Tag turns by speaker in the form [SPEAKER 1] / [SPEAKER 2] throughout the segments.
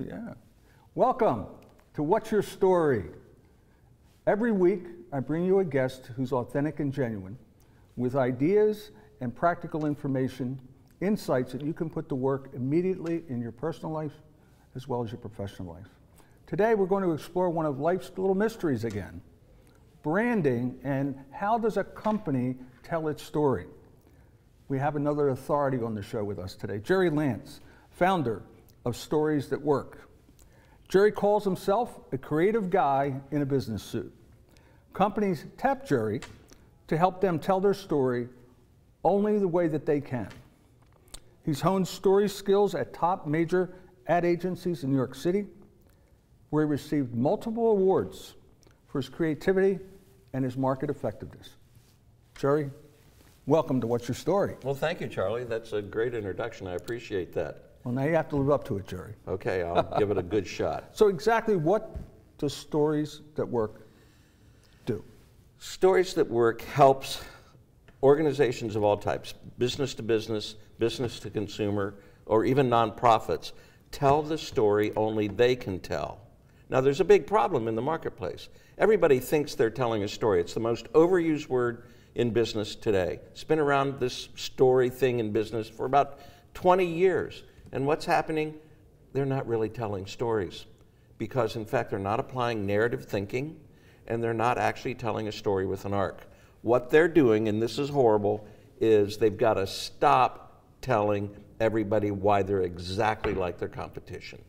[SPEAKER 1] yeah. Welcome to What's Your Story? Every week, I bring you a guest who's authentic and genuine with ideas and practical information, insights that you can put to work immediately in your personal life as well as your professional life. Today, we're going to explore one of life's little mysteries again, branding and how does a company tell its story. We have another authority on the show with us today, Gerry Lantz, founder of Stories That Work. Gerry calls himself a creative guy in a business suit. Companies tap Gerry to help them tell their story only the way that they can. He's honed story skills at top major ad agencies in New York City, where he received multiple awards for his creativity and his market effectiveness. Gerry, welcome to What's Your Story?
[SPEAKER 2] Well, thank you, Charlie. That's a great introduction. I appreciate that.
[SPEAKER 1] Well, now you have to live up to it, Gerry.
[SPEAKER 2] Okay, I'll give it a good shot.
[SPEAKER 1] So exactly what does Stories That Work do?
[SPEAKER 2] Stories That Work helps organizations of all types, business to business, business to consumer, or even nonprofits, tell the story only they can tell. Now, there's a big problem in the marketplace. Everybody thinks they're telling a story. It's the most overused word in business today. It's been around this story thing in business for about 20 years. And what's happening? They're not really telling stories because, in fact, they're not applying narrative thinking and they're not actually telling a story with an arc. What they're doing, and this is horrible, is they've got to stop telling everybody why they're exactly like their competition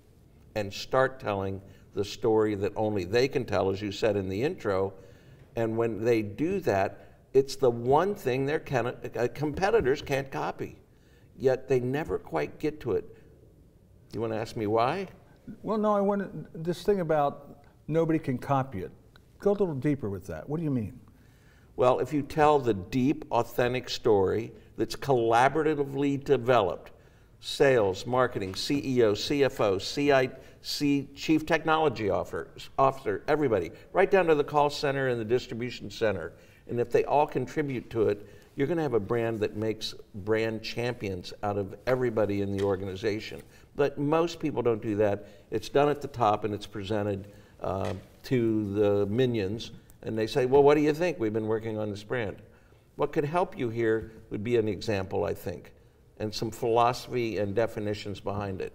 [SPEAKER 2] and start telling the story that only they can tell, as you said in the intro. And when they do that, it's the one thing their competitors can't copy. Yet they never quite get to it. You want to ask me why?
[SPEAKER 1] Well, no, I want this thing about nobody can copy it. Go a little deeper with that. What do you mean?
[SPEAKER 2] Well, if you tell the deep, authentic story that's collaboratively developed, sales, marketing, CEO, CFO, CIC, Chief Technology Officer, everybody, right down to the call center and the distribution center, and if they all contribute to it, you're going to have a brand that makes brand champions out of everybody in the organization. But most people don't do that. It's done at the top and it's presented to the minions, and they say, well, what do you think? We've been working on this brand. What could help you here would be an example, I think, and some philosophy and definitions behind it.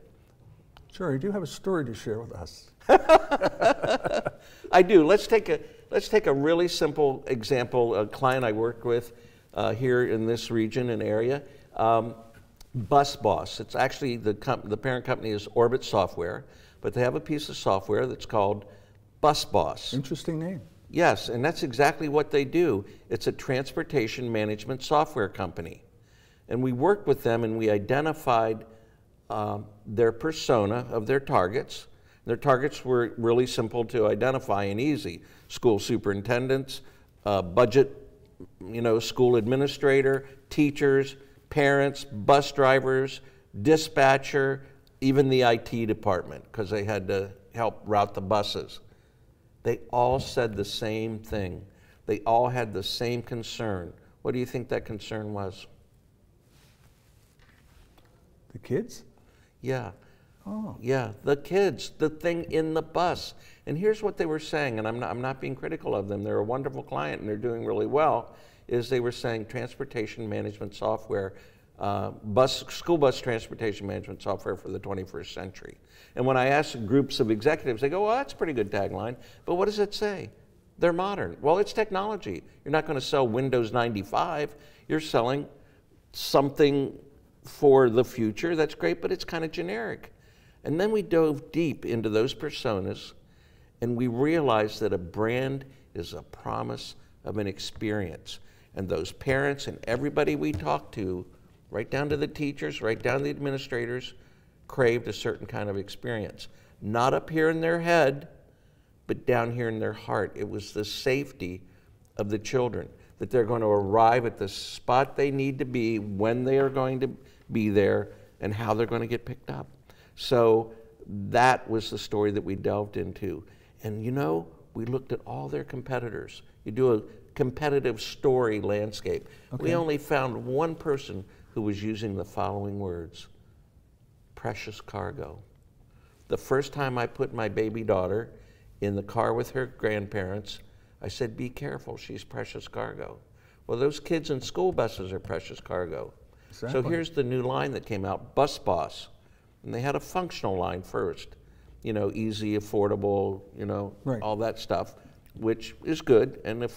[SPEAKER 1] Sure, you do have a story to share with us.
[SPEAKER 2] I do. Let's take a really simple example. A client I work with here in this region and area, Busboss. It's actually the parent company is Orbit Software, but they have a piece of software that's called Busboss.
[SPEAKER 1] Interesting name.
[SPEAKER 2] Yes, and that's exactly what they do. It's a transportation management software company. And we worked with them and we identified their persona of their targets. Their targets were really simple to identify and easy. School superintendents, budget, school administrator, teachers, parents, bus drivers, dispatcher, even the IT department, because they had to help route the buses. They all said the same thing. They all had the same concern. What do you think that concern was?
[SPEAKER 1] The kids?
[SPEAKER 2] Yeah.
[SPEAKER 1] Oh.
[SPEAKER 2] Yeah, the kids, the thing in the bus. And here's what they were saying, and I'm not being critical of them. They're a wonderful client and they're doing really well, is they were saying transportation management software, school bus transportation management software for the 21st century. And when I ask groups of executives, they go, well, that's a pretty good tagline, but what does it say? They're modern. Well, it's technology. You're not going to sell Windows 95. You're selling something for the future that's great, but it's kind of generic. And then we dove deep into those personas, and we realized that a brand is a promise of an experience. And those parents and everybody we talked to, right down to the teachers, right down to the administrators, craved a certain kind of experience. Not up here in their head, but down here in their heart. It was the safety of the children, that they're going to arrive at the spot they need to be, when they are going to be there, and how they're going to get picked up. So that was the story that we delved into. And we looked at all their competitors. You do a competitive story landscape. Okay. We only found one person who was using the following words: precious cargo, The first time I put my baby daughter in the car with her grandparents, I said, be careful, she's precious cargo. Well, those kids in school buses are precious cargo.
[SPEAKER 1] Exactly.
[SPEAKER 2] So here's the new line that came out, Busboss. And they had a functional line first, you know, easy, affordable, you know,
[SPEAKER 1] right.
[SPEAKER 2] all that stuff, which is good, and a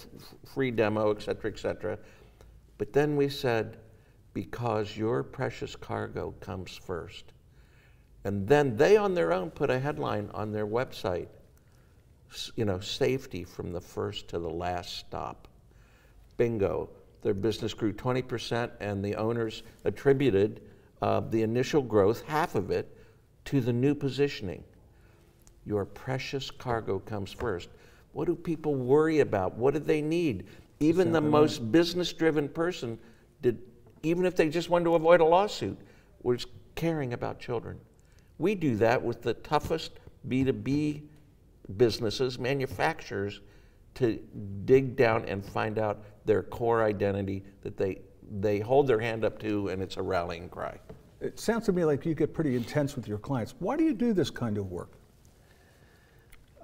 [SPEAKER 2] free demo, et cetera, et cetera. But then we said, because your precious cargo comes first. And then they on their own put a headline on their website, you know, safety from the first to the last stop. Bingo. Their business grew 20%, and the owners attributed the initial growth, half of it, to the new positioning. Your precious cargo comes first. What do people worry about? What do they need? Even the most business-driven person, even if they just wanted to avoid a lawsuit, was caring about children. We do that with the toughest B2B businesses, manufacturers, to dig down and find out their core identity that they hold their hand up to, and it's a rallying cry.
[SPEAKER 1] It sounds to me like you get pretty intense with your clients. Why do you do this kind of work?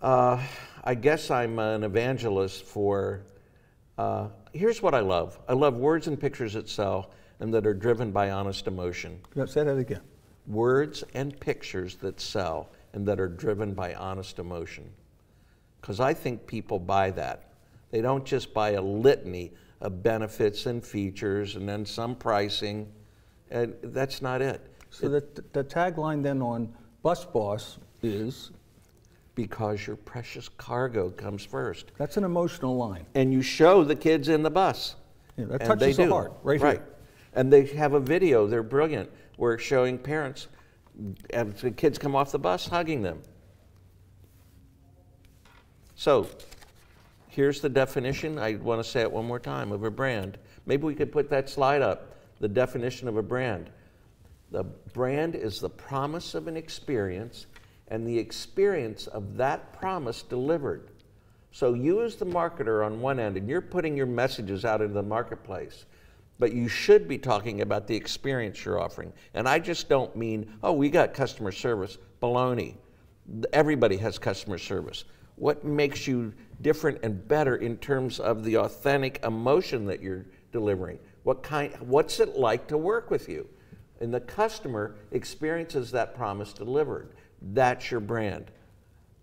[SPEAKER 2] I guess I'm an evangelist for, here's what I love. I love words and pictures that sell and that are driven by honest emotion.
[SPEAKER 1] Say that again.
[SPEAKER 2] Words and pictures that sell and that are driven by honest emotion. Because I think people buy that. They don't just buy a litany of benefits and features and then some pricing, and that's not it.
[SPEAKER 1] So the tagline then on Busboss is?
[SPEAKER 2] Because your precious cargo comes first.
[SPEAKER 1] That's an emotional line.
[SPEAKER 2] And you show the kids in the bus.
[SPEAKER 1] Yeah, that touches the heart, right here.
[SPEAKER 2] And they have a video, they're brilliant. We're showing parents, as the kids come off the bus, hugging them. So, here's the definition. I want to say it one more time, of a brand. Maybe we could put that slide up, the definition of a brand. The brand is the promise of an experience and the experience of that promise delivered. So you as the marketer on one end, and you're putting your messages out into the marketplace, but you should be talking about the experience you're offering. And I just don't mean, oh, we got customer service. Baloney. Everybody has customer service. What makes you different and better in terms of the authentic emotion that you're delivering? What's it like to work with you? And the customer experiences that promise delivered. That's your brand.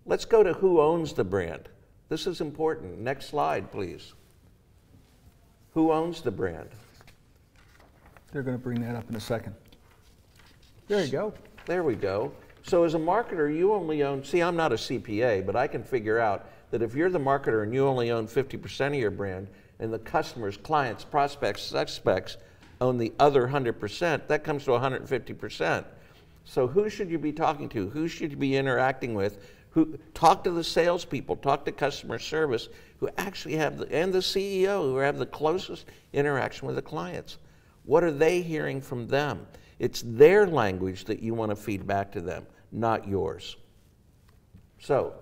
[SPEAKER 2] Let's go to who owns the brand. This is important. Next slide, please. Who owns the brand?
[SPEAKER 1] They're going to bring that up in a second. There you go.
[SPEAKER 2] There we go. So as a marketer, you only own, see, I'm not a CPA, but I can figure out that if you're the marketer and you only own 50% of your brand, and the customers, clients, prospects, suspects own the other 100%, that comes to 150%. So who should you be talking to? Who should you be interacting with? Talk to the salespeople, talk to customer service, who actually have, and the CEO, who have the closest interaction with the clients. What are they hearing from them? It's their language that you want to feed back to them, not yours. So,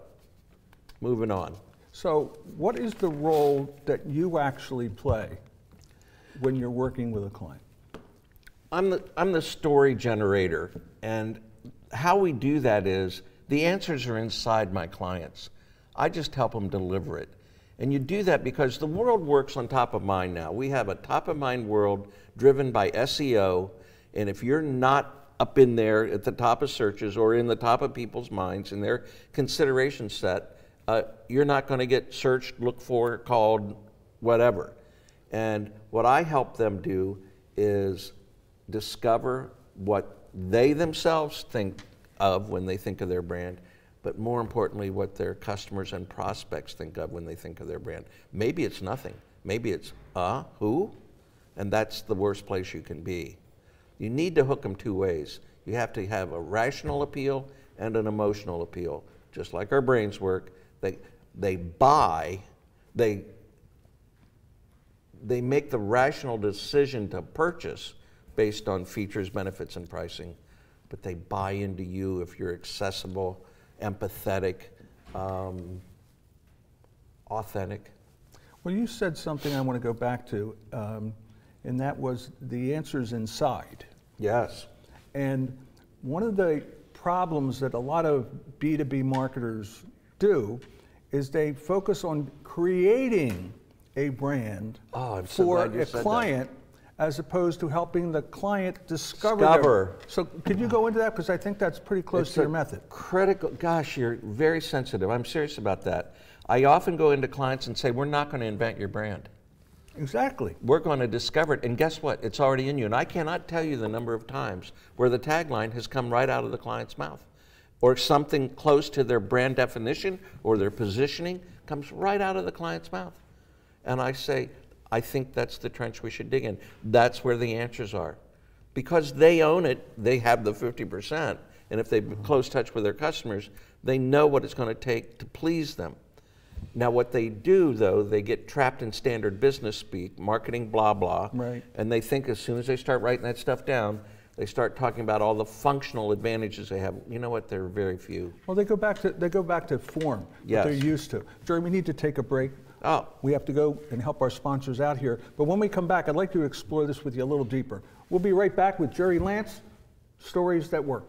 [SPEAKER 2] moving on.
[SPEAKER 1] So, what is the role that you actually play when you're working with a client?
[SPEAKER 2] I'm the story generator, and how we do that is the answers are inside my clients. I just help them deliver it. And you do that because the world works on top of mind now. We have a top of mind world driven by SEO, and if you're not up in there at the top of searches or in the top of people's minds in their consideration set, you're not going to get searched, looked for, called, whatever. And what I help them do is discover what they themselves think of when they think of their brand, but more importantly, what their customers and prospects think of when they think of their brand. Maybe it's nothing. Maybe it's, who? And that's the worst place you can be. You need to hook them two ways. You have to have a rational appeal and an emotional appeal. Just like our brains work, they make the rational decision to purchase based on features, benefits, and pricing, but they buy into you if you're accessible, empathetic, authentic.
[SPEAKER 1] Well, you said something I want to go back to, and that was the answers inside.
[SPEAKER 2] Yes.
[SPEAKER 1] And one of the problems that a lot of B2B marketers do is they focus on creating a brand for a client as opposed to helping the client discover. So could you go into that? Because I think that's pretty close to your method.
[SPEAKER 2] Critical, gosh, you're very sensitive. I'm serious about that. I often go into clients and say, we're not going to invent your brand.
[SPEAKER 1] Exactly.
[SPEAKER 2] We're going to discover it, and guess what? It's already in you. And I cannot tell you the number of times where the tagline has come right out of the client's mouth, or something close to their brand definition or their positioning comes right out of the client's mouth. And I say, I think that's the trench we should dig in. That's where the answers are. Because they own it, they have the 50%, and if they've been close touch with their customers, they know what it's going to take to please them. Now what they do, though, they get trapped in standard business speak, marketing blah blah,
[SPEAKER 1] right.
[SPEAKER 2] And they think as soon as they start writing that stuff down, they start talking about all the functional advantages they have. You know what? There are very few.
[SPEAKER 1] Well, they go back to form,
[SPEAKER 2] yes.
[SPEAKER 1] What they're used to. Gerry, we need to take a break.
[SPEAKER 2] Oh.
[SPEAKER 1] We have to go and help our sponsors out here. But when we come back, I'd like to explore this with you a little deeper. We'll be right back with Gerry Lantz, Stories That Work.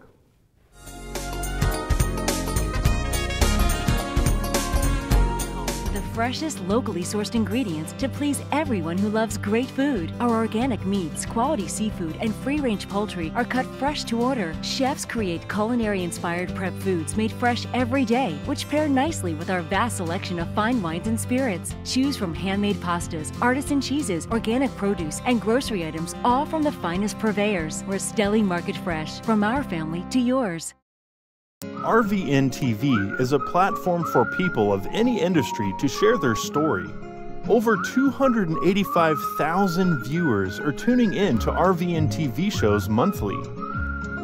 [SPEAKER 3] Freshest, locally sourced ingredients to please everyone who loves great food. Our organic meats, quality seafood, and free-range poultry are cut fresh to order. Chefs create culinary-inspired prep foods made fresh every day, which pair nicely with our vast selection of fine wines and spirits. Choose from handmade pastas, artisan cheeses, organic produce, and grocery items, all from the finest purveyors. We're Stelly Market Fresh, from our family to yours.
[SPEAKER 4] RVNTV is a platform for people of any industry to share their story. Over 285,000 viewers are tuning in to RVNTV shows monthly.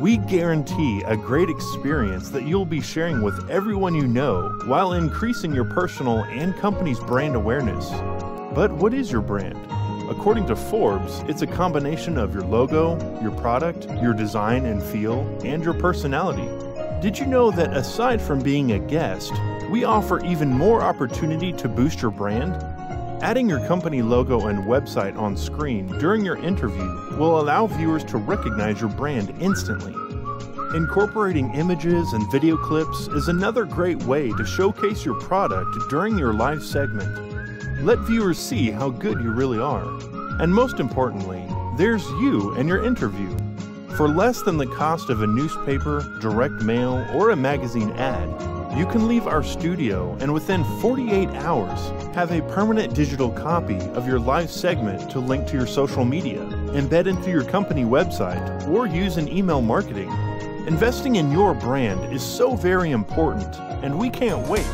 [SPEAKER 4] We guarantee a great experience that you'll be sharing with everyone you know while increasing your personal and company's brand awareness. But what is your brand? According to Forbes, it's a combination of your logo, your product, your design and feel, and your personality. Did you know that aside from being a guest, we offer even more opportunity to boost your brand? Adding your company logo and website on screen during your interview will allow viewers to recognize your brand instantly. Incorporating images and video clips is another great way to showcase your product during your live segment. Let viewers see how good you really are. And most importantly, there's you and your interview. For less than the cost of a newspaper, direct mail, or a magazine ad, you can leave our studio and within 48 hours have a permanent digital copy of your live segment to link to your social media, embed into your company website, or use in email marketing. Investing in your brand is so very important, and we can't wait.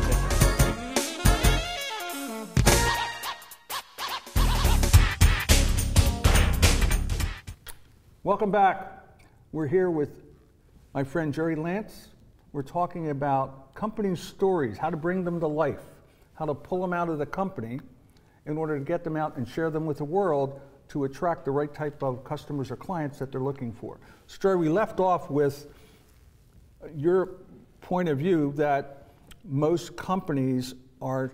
[SPEAKER 1] Welcome back. We're here with my friend Gerry Lantz. We're talking about company stories, how to bring them to life, how to pull them out of the company in order to get them out and share them with the world to attract the right type of customers or clients that they're looking for. So Gerry, we left off with your point of view that most companies are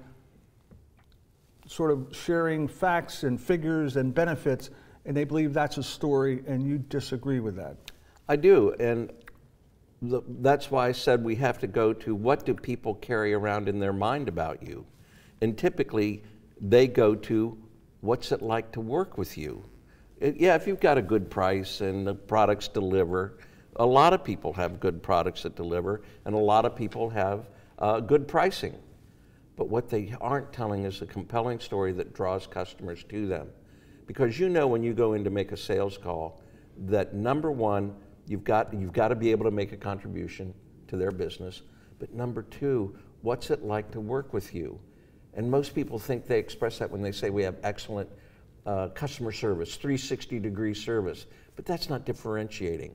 [SPEAKER 1] sort of sharing facts and figures and benefits, and they believe that's a story, and you disagree with that.
[SPEAKER 2] I do, and that's why I said we have to go to what do people carry around in their mind about you. And typically, they go to what's it like to work with you. Yeah, if you've got a good price and the products deliver, a lot of people have good products that deliver, and a lot of people have good pricing. But what they aren't telling is a compelling story that draws customers to them. Because you know when you go in to make a sales call that number one, you've got to be able to make a contribution to their business. But number two, what's it like to work with you? And most people think they express that when they say we have excellent customer service, 360-degree service. But that's not differentiating.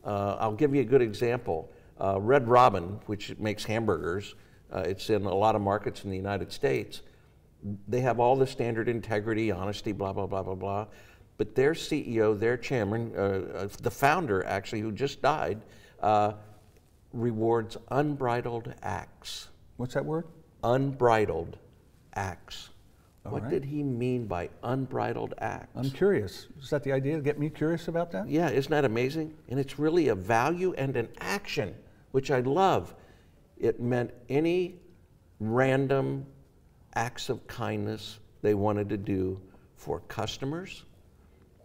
[SPEAKER 2] I'll give you a good example. Red Robin, which makes hamburgers, it's in a lot of markets in the United States. They have all the standard integrity, honesty, blah, blah, blah, blah, blah. But their CEO, their chairman, the founder actually, who just died, rewards unbridled acts.
[SPEAKER 1] What's that word?
[SPEAKER 2] Unbridled acts. What
[SPEAKER 1] right.
[SPEAKER 2] did he mean by unbridled acts?
[SPEAKER 1] I'm curious. Is that the idea to get me curious about that?
[SPEAKER 2] Yeah, isn't that amazing? And it's really a value and an action which I love. It meant any random acts of kindness they wanted to do for customers,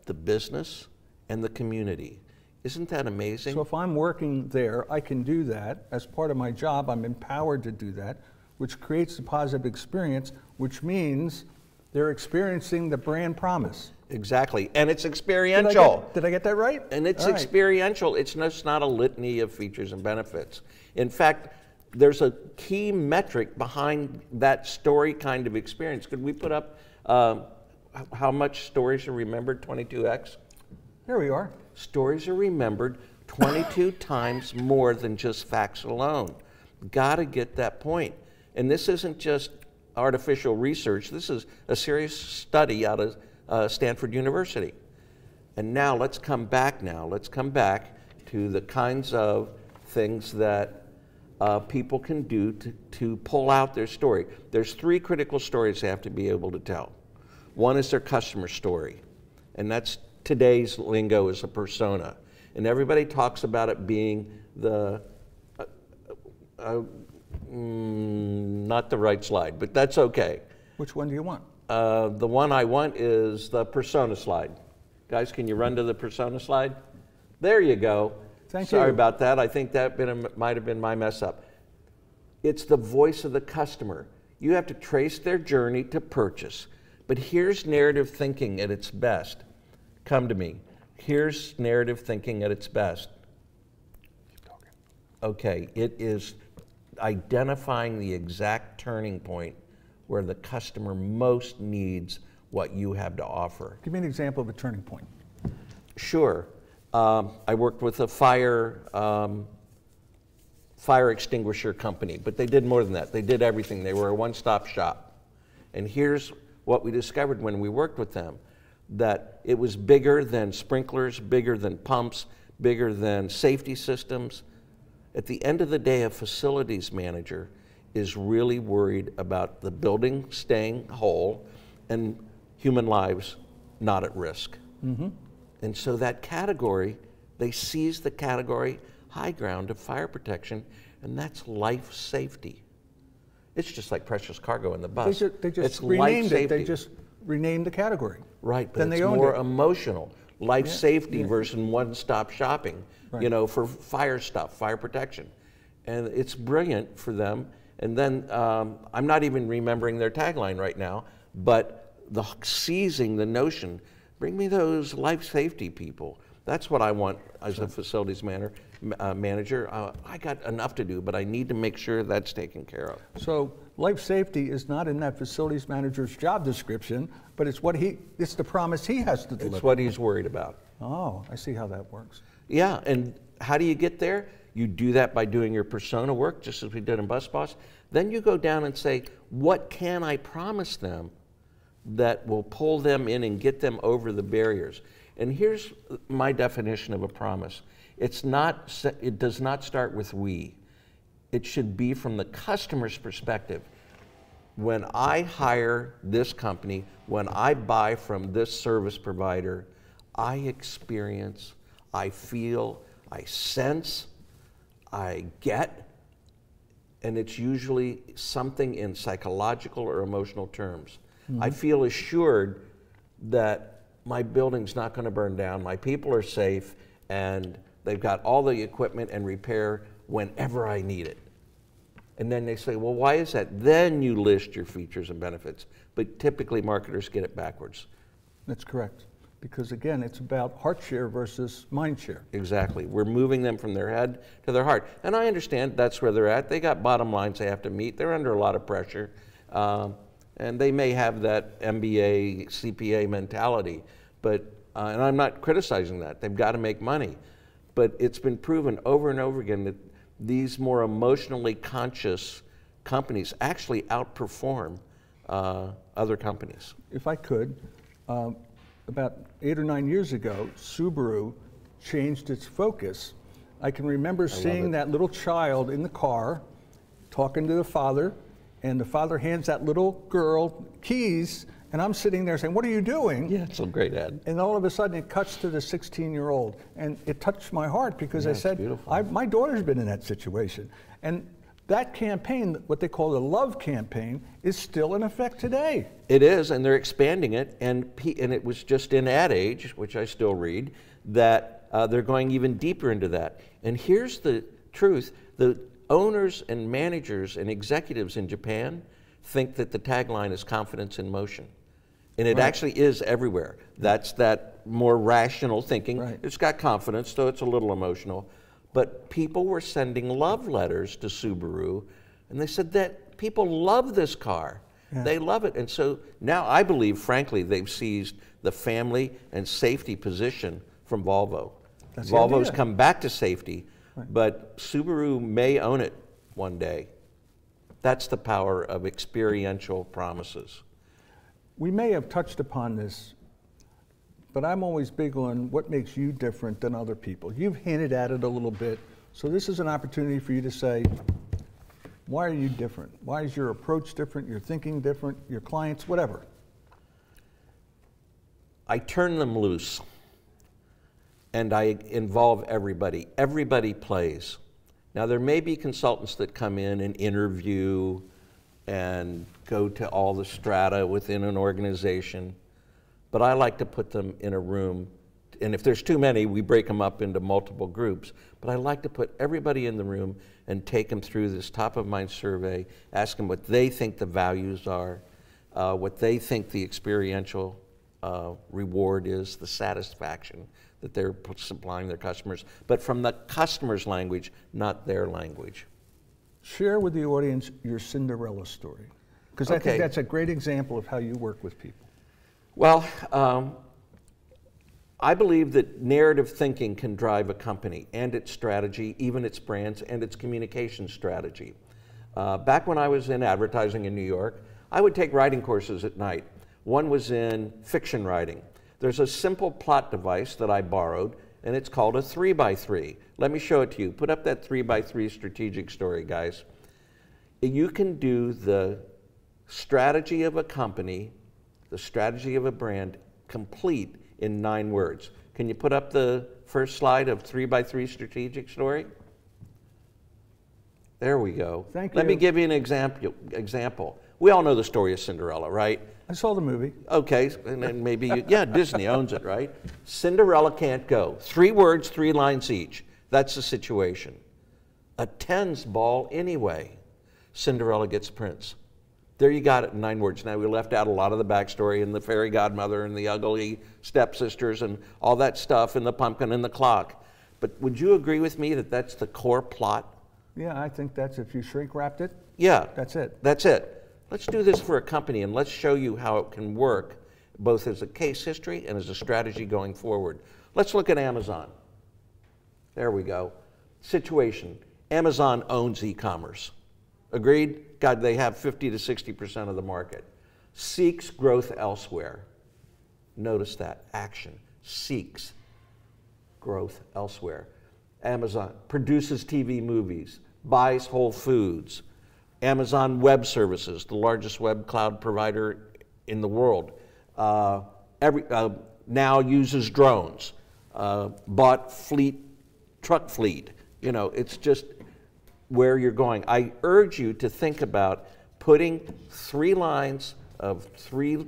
[SPEAKER 2] the business, and the community. Isn't that amazing?
[SPEAKER 1] So if I'm working there, I can do that. As part of my job, I'm empowered to do that, which creates a positive experience, which means they're experiencing the brand promise.
[SPEAKER 2] Exactly, and it's experiential.
[SPEAKER 1] Did I get that right?
[SPEAKER 2] And it's
[SPEAKER 1] All right.
[SPEAKER 2] experiential. It's just not a litany of features and benefits. In fact, there's a key metric behind that story kind of experience. Could we put up how much stories are remembered, 22x?
[SPEAKER 1] Here we are.
[SPEAKER 2] Stories are remembered 22 times more than just facts alone. Got to get that point. And this isn't just artificial research. This is a serious study out of Stanford University. And now let's come back to the kinds of things that people can do to pull out their story. There's 3 critical stories they have to be able to tell. One is their customer story, and that's today's lingo is a persona. And everybody talks about it being the, not the right slide, but that's okay.
[SPEAKER 1] Which one do you want?
[SPEAKER 2] The one I want is the persona slide. Guys, can you run to the persona slide? There you go.
[SPEAKER 1] Thank you.
[SPEAKER 2] Sorry about that. I think that might have been my mess up. It's the voice of the customer. You have to trace their journey to purchase. But here's narrative thinking at its best. Come to me. Here's narrative thinking at its best. Okay, it is identifying the exact turning point where the customer most needs what you have to offer.
[SPEAKER 1] Give me an example of a turning point.
[SPEAKER 2] Sure. I worked with a fire extinguisher company, but they did more than that. They did everything. They were a one-stop shop. And here's what we discovered when we worked with them, that it was bigger than sprinklers, bigger than pumps, bigger than safety systems. At the end of the day, a facilities manager is really worried about the building staying whole and human lives not at risk. Mm-hmm. And so that category, they seized the category high ground of fire protection, and that's life safety. It's just like precious cargo in the bus.
[SPEAKER 1] They just
[SPEAKER 2] it's
[SPEAKER 1] renamed
[SPEAKER 2] life safety.
[SPEAKER 1] it. They just renamed the category.
[SPEAKER 2] Right, but
[SPEAKER 1] then
[SPEAKER 2] it's
[SPEAKER 1] they
[SPEAKER 2] more
[SPEAKER 1] owned it.
[SPEAKER 2] emotional. Life safety versus one-stop shopping,
[SPEAKER 1] Right.
[SPEAKER 2] you know, for fire stuff, fire protection. And it's brilliant for them. And then I'm not even remembering their tagline right now, but seizing the notion, bring me those life safety people. That's what I want as a facilities manager. I got enough to do, but I need to make sure that's taken care of.
[SPEAKER 1] So life safety is not in that facilities manager's job description, but it's it's the promise he has to deliver.
[SPEAKER 2] It's what he's worried about.
[SPEAKER 1] Oh, I see how that works.
[SPEAKER 2] Yeah, and how do you get there? You do that by doing your persona work, just as we did in Busboss. Then you go down and say, what can I promise them that will pull them in and get them over the barriers? And here's my definition of a promise. It does not start with we. It should be from the customer's perspective. When I hire this company, when I buy from this service provider, I experience, I feel, I sense, I get, and it's usually something in psychological or emotional terms. Mm-hmm. I feel assured that my building's not going to burn down, my people are safe, and they've got all the equipment and repair whenever I need it. And then they say, well, why is that? Then you list your features and benefits. But typically marketers get it backwards.
[SPEAKER 1] That's correct. Because again, it's about heart share versus mind share.
[SPEAKER 2] Exactly. We're moving them from their head to their heart. And I understand that's where they're at. They got bottom lines they have to meet. They're under a lot of pressure. And they may have that MBA, CPA mentality. But, and I'm not criticizing that. They've got to make money. But it's been proven over and over again that these more emotionally conscious companies actually outperform other companies.
[SPEAKER 1] If I could, about 8 or 9 years ago, Subaru changed its focus. I can remember seeing that little child in the car talking to the father, and the father hands that little girl keys And I'm sitting there saying, what are you doing?
[SPEAKER 2] Yeah, it's a great ad.
[SPEAKER 1] And all of a sudden it cuts to the 16-year-old. And it touched my heart because I said, my daughter's been in that situation. And that campaign, what they call the love campaign, is still in effect today.
[SPEAKER 2] It is, and they're expanding it. And it was just in Ad Age, which I still read, that they're going even deeper into that. And here's the truth. The owners and managers and executives in Japan think that the tagline is confidence in motion. And it actually is everywhere. That's that more rational thinking.
[SPEAKER 1] Right.
[SPEAKER 2] It's got confidence, though it's a little emotional. But people were sending love letters to Subaru, and they said that people love this car. Yeah. They love it. And so now I believe, frankly, they've seized the family and safety position from Volvo. Volvo's come back to safety, but Subaru may own it one day. That's the power of experiential promises.
[SPEAKER 1] We may have touched upon this, but I'm always big on what makes you different than other people. You've hinted at it a little bit, so this is an opportunity for you to say, why are you different? Why is your approach different, your thinking different, your clients, whatever?
[SPEAKER 2] I turn them loose, and I involve everybody. Everybody plays. Now, there may be consultants that come in and interview and go to all the strata within an organization, but I like to put them in a room, and if there's too many, we break them up into multiple groups, but I like to put everybody in the room and take them through this top-of-mind survey, ask them what they think the values are, what they think the experiential reward is, the satisfaction that they're supplying their customers, but from the customer's language, not their language.
[SPEAKER 1] Share with the audience your Cinderella story, because I think that's a great example of how you work with people.
[SPEAKER 2] Well, I believe that narrative thinking can drive a company and its strategy, even its brands and its communication strategy. Back when I was in advertising in New York, I would take writing courses at night. One was in fiction writing. There's a simple plot device that I borrowed, and it's called a 3x3. Let me show it to you. Put up that 3x3 strategic story, guys. You can do the strategy of a company, the strategy of a brand, complete in 9 words. Can you put up the first slide of 3x3 strategic story? There we go.
[SPEAKER 1] Thank you.
[SPEAKER 2] Let me give you an example. We all know the story of Cinderella, right?
[SPEAKER 1] I saw the movie.
[SPEAKER 2] Okay, and then maybe, yeah, Disney owns it, right? Cinderella can't go. 3 words, 3 lines each. That's the situation. A tens ball anyway. Cinderella gets prince. There you got it in 9 words. Now, we left out a lot of the backstory and the fairy godmother and the ugly stepsisters and all that stuff and the pumpkin and the clock. But would you agree with me that that's the core plot?
[SPEAKER 1] Yeah, I think that's, if you shrink wrapped it,
[SPEAKER 2] yeah,
[SPEAKER 1] that's it.
[SPEAKER 2] That's it. Let's do this for a company and let's show you how it can work, both as a case history and as a strategy going forward. Let's look at Amazon. There we go. Situation. Amazon owns e-commerce. Agreed? God, they have 50 to 60% of the market. Seeks growth elsewhere. Notice that. Action. Seeks growth elsewhere. Amazon produces TV movies, buys Whole Foods. Amazon Web Services, the largest web cloud provider in the world, now uses drones, bought truck fleet. You know, it's just where you're going. I urge you to think about putting 3 lines of 3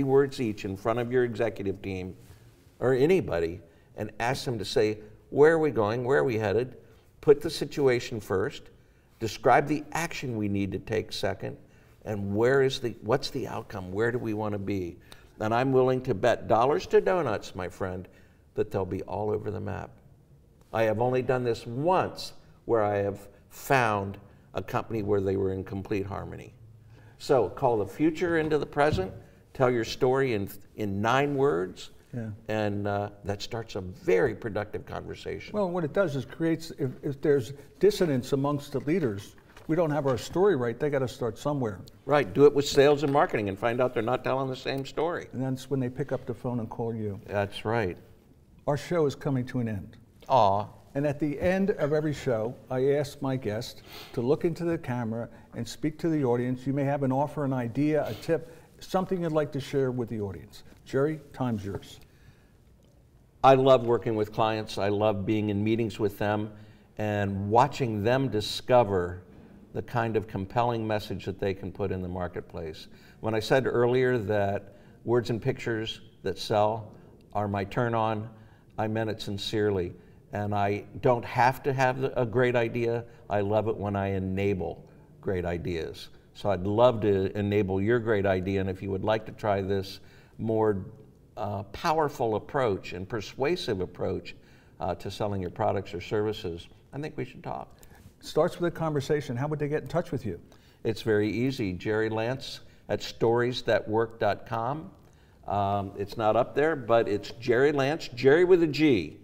[SPEAKER 2] words each in front of your executive team or anybody and ask them to say, where are we going, where are we headed? Put the situation first. Describe the action we need to take second, and what's the outcome? Where do we want to be? And I'm willing to bet dollars to donuts, my friend, that they'll be all over the map. I have only done this once where I have found a company where they were in complete harmony. So call the future into the present, tell your story in 9 words, and that starts a very productive conversation.
[SPEAKER 1] Well, what it does is creates, if there's dissonance amongst the leaders, we don't have our story right, they got to start somewhere.
[SPEAKER 2] Right, do it with sales and marketing and find out they're not telling the same story.
[SPEAKER 1] And that's when they pick up the phone and call you.
[SPEAKER 2] That's right.
[SPEAKER 1] Our show is coming to an end.
[SPEAKER 2] Aw.
[SPEAKER 1] And at the end of every show, I ask my guest to look into the camera and speak to the audience. You may have an offer, an idea, a tip, something you'd like to share with the audience. Gerry, time's yours.
[SPEAKER 2] I love working with clients. I love being in meetings with them and watching them discover the kind of compelling message that they can put in the marketplace. When I said earlier that words and pictures that sell are my turn on, I meant it sincerely. And I don't have to have a great idea. I love it when I enable great ideas. So I'd love to enable your great idea, and if you would like to try this more powerful approach and persuasive approach to selling your products or services, I think we should talk.
[SPEAKER 1] Starts with a conversation. How would they get in touch with you?
[SPEAKER 2] It's very easy. Gerry Lantz at storiesthatwork.com. It's not up there, but it's Gerry Lantz, Gerry with a G.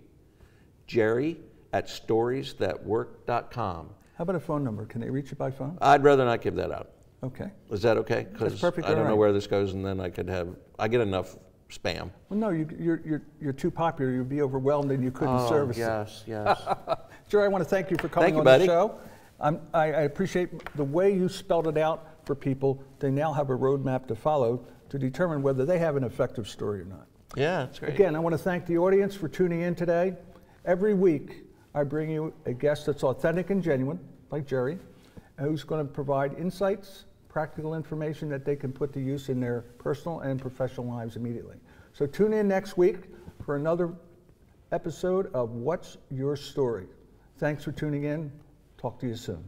[SPEAKER 2] Gerry at storiesthatwork.com.
[SPEAKER 1] How about a phone number? Can they reach you by phone?
[SPEAKER 2] I'd rather not give that out.
[SPEAKER 1] Okay.
[SPEAKER 2] Is that okay?
[SPEAKER 1] That's perfect.
[SPEAKER 2] I don't know where this goes, and then I get enough spam.
[SPEAKER 1] Well, no, you're too popular. You'd be overwhelmed and you couldn't service it.
[SPEAKER 2] Yes, yes.
[SPEAKER 1] Gerry, I want to thank you for coming on the show. I appreciate the way you spelled it out for people. They now have a roadmap to follow to determine whether they have an effective story or not.
[SPEAKER 2] Yeah, that's great.
[SPEAKER 1] Again, I want to thank the audience for tuning in today. Every week, I bring you a guest that's authentic and genuine, like Gerry, who's going to provide insights, practical information that they can put to use in their personal and professional lives immediately. So tune in next week for another episode of What's Your Story? Thanks for tuning in. Talk to you soon.